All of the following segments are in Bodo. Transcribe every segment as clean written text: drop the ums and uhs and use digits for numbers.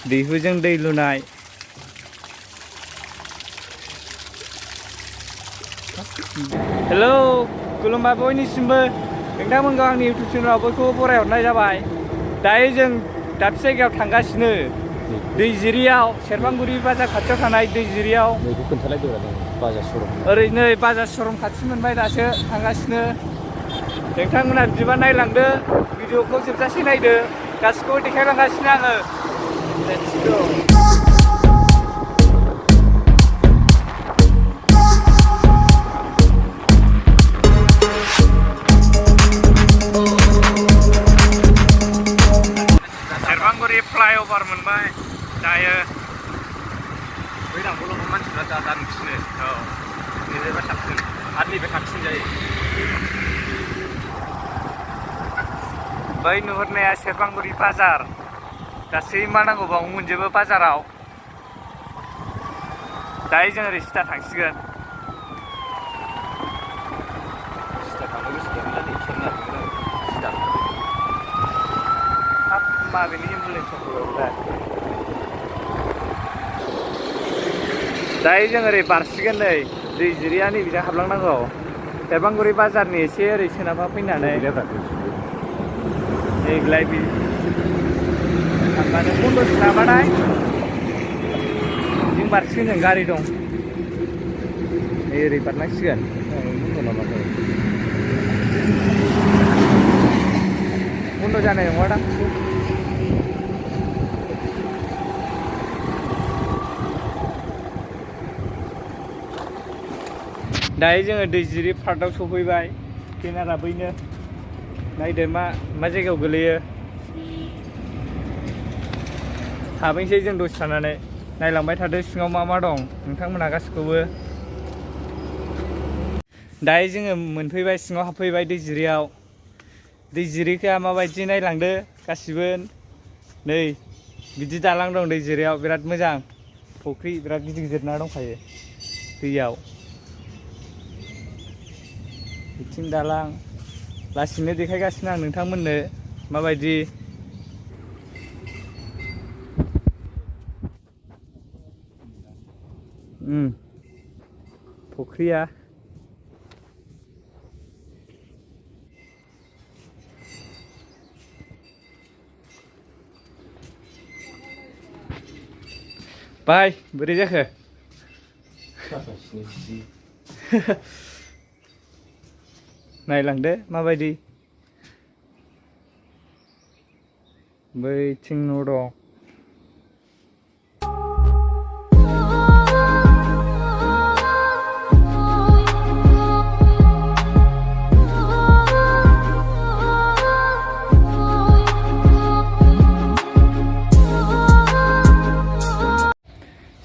दैहुजों दै लुनाय हेलौ खुलुमबाय बयनिसिमबो नोंथांमोनखौ आंनि इउटुब चेनेलाव बयखौबो बरायहरनाय जाबाय। दायो जों दाबसे जायगायाव थांगासिनो दैजिरियाव सेरफांगुरि बाजार खाथियाव थानाय दैजिरियाव ओरैनो बाजार सरम खाथि मोनबाय दासो थांगासिनो। नोंथांमोना बिदिबा नायलांदो भिडिअखौ जोबजासे नायदो गासिखौबो देखायलांगासिनो आङो। Let's go. सेरफांगुरि फ्लाइअभार मोनबाय दायो बै दांबोलावबो मानसिफ्रा दा नुसिनो। औ नैबे साबसिन आरो नैबे साबसिन जायो। बै नुहुरनाया सेरफांगुरि बाजार गासै मा नांगौ बाव मोनजोबो बाजाराव। दायो जों ओरै सिदा थांसिगोन। हाब माबेनि एम्बुलेन्स सफैबाय दायो जों ओरै बारसिगोन नै दैजिरिया नैबेजों हाबलांनांगौ सेरफांगुरि बाजारनि एसे ओरै सोनाबहा फैनानै देग्लाय थांबानो बन्द'सो नामाथाय जों बारसिगोन जों गारि दं नै ओरै बारनांसिगोन। बन्द' जानाय नङादां। दायो जोङो दैजिरि पार्कआव सफैबाय। केमेरा बैनो नायदो मा जायगायाव गोलैयो। हाबैसै जों दसे थानानै नायलांबाय थादो सिङाव मा दं नोंथांमोनहा गासिखौबो। दायो जोङो मोनफैबाय सिङाव हाबफैबाय दैजिरियाव। दैजिरिखौ माबायदि नायलांदो गासिबो। नै बिदि दालां दं दैजिरियाव बिराद मोजां फुख्रि बिराद गिदिर गिदिर ना दंखायो दैयाव। बिथिं दालां लासैनो देखायगासिनो आं नोंथांमोननो माबायदि। फुख्रिया बाय बोरै जाखो? नायलांदो माबायदि। बैथिं न' दं।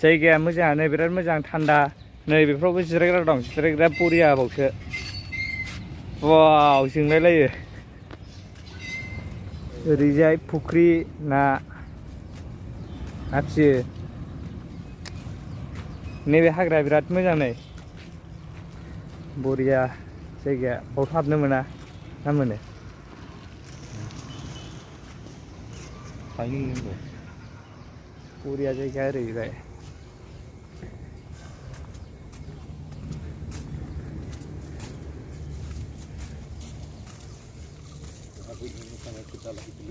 जायगाया मोजाङानो बिराद मोजां थान्दा। नै बेफोरावबो जिरायग्रा दं जिरायग्रा बरिया बावसो। वाव जोंलायलायो। ओरैजाय फुख्रि ना फियो। नैबे हाग्राया बिराद मोजां नै बरिया जायगाया बावथ' हाबनो मोना ना मोनो? बरिया जायगाया ओरैजाय।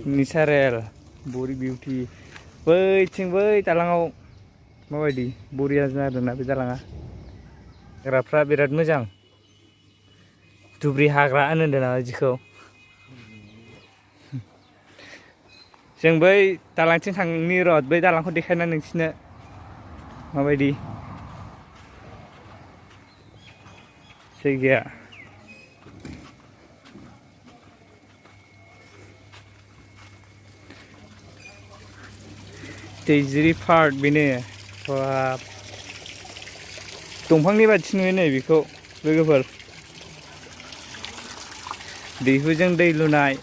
नेचारेल बरि बिउटि। बैथिं बै दालाङाव माबायदि बरिया जादोंना बे दालाङा। हाग्राफ्रा बिराद मोजां दुब्रि हाग्रा होनदों नामा बिदिखौ। जों बै दालांथिं थांनि र' बै दालांखौ देखायना नोंसिनो माबायदि जायगाया। दैजिरि पार्क बेनो। बाब दंफांनि बायदि नुयो नै बेखौ लोगोफोर। दैहुजों दै लुनाय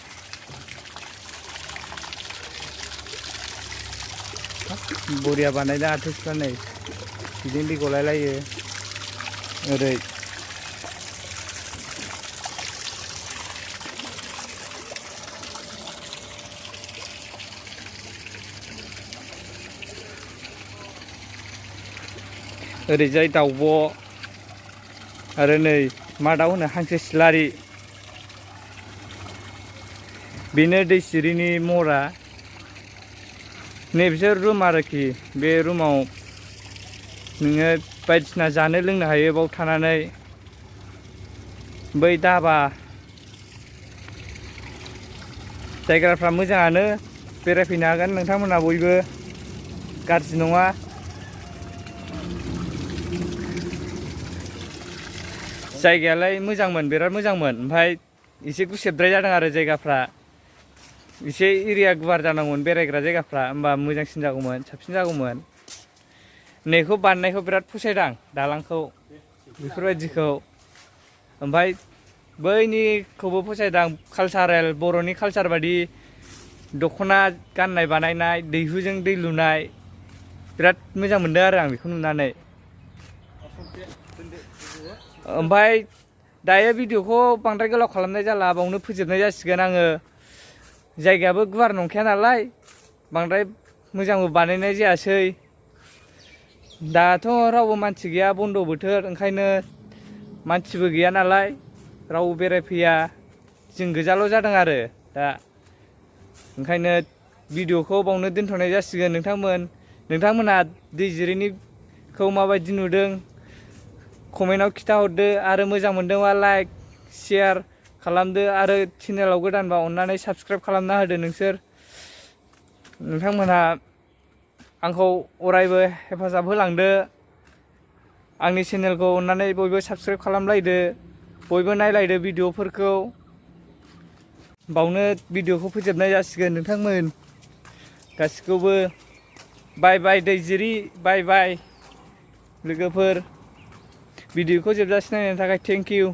बरिया बानायदों आर्टिस्टफ्रा नै बिदिनो दै गलायलायो ओरै। ओरैजाय दाउब' आरो नै मा दाउ होनो हांसो सिलारि बेनो दैजिरिनि मरा नैबिसोर रुम आरोखि बे रुमाव नोङो बायदिसिना जानो लोंनो हायो बाव थानानै बै दाबा जायगाफ्रा मोजाङानो बेरायफैनो हागोन नोंथांमोना बयबो गाज्रि नङा जायगायालाय मोजांमोन बिराद मोजांमोन ओमफ्राय एसे गुसेबद्राय जादों आरो जायगाफ्रा एसे एरिया गुवार जानांगौमोन बेरायग्रा जायगाफ्रा होमबा मोजांसिन जागौमोन साबसिन जागौमोन नैखौ बानायनायखौ बिराद फसायदां दालांखौ बेफोरबायदिखौ ओमफ्राय बैनिखौबो फसायदां कालसारेल बर'नि कालसार बायदि दख'ना गाननाय बानायनाय दैहुजों दै लुनाय बिराद मोजां मोनदों आरो आं बेखौ नुनानै ओमफ्राय दायो भिडिअखौ बांद्राय गोलाव खालामनाय जाला बावनो फोजोबनाय जासिगोन आङो जायगायाबो गुवार नंखाया नालाय बांद्राय मोजांबो बानायनाय जायासै दाथ' रावबो मानसि गैया बन्द' बोथोर ओंखायनो मानसिबो गैया नालाय रावबो बेरायफैया जों गोजाल' जादों आरो दा ओंखायनो भिडिअखौ बावनो दोनथ'नाय जासिगोन नोंथांमोनहा दैजिरिनिखौ माबायदि नुदों कमेन्टआव खिथाहरदो आरो मोजां मोनदोंबा लाइक शेयार खालामदो आरो चेनेलाव गोदानबा अननानै साबस्क्राइब खालामना होदो नोंथांमोनहा आंखौ अरायबो हेफाजाब होलांदो आंनि चेनेलखौ अननानै बयबो साबस्क्राइब खालामलायदो बयबो नायलायदो भिडिअफोरखौ बावनो भिडिअखौ फोजोबनाय जासिगोन नोंथांमोन गासिखौबो बाय बाय दैजिरि बाय बाय लोगोफोर भिडिअखौ जोबजासिम नायनायनि थाखाय थेंक इउ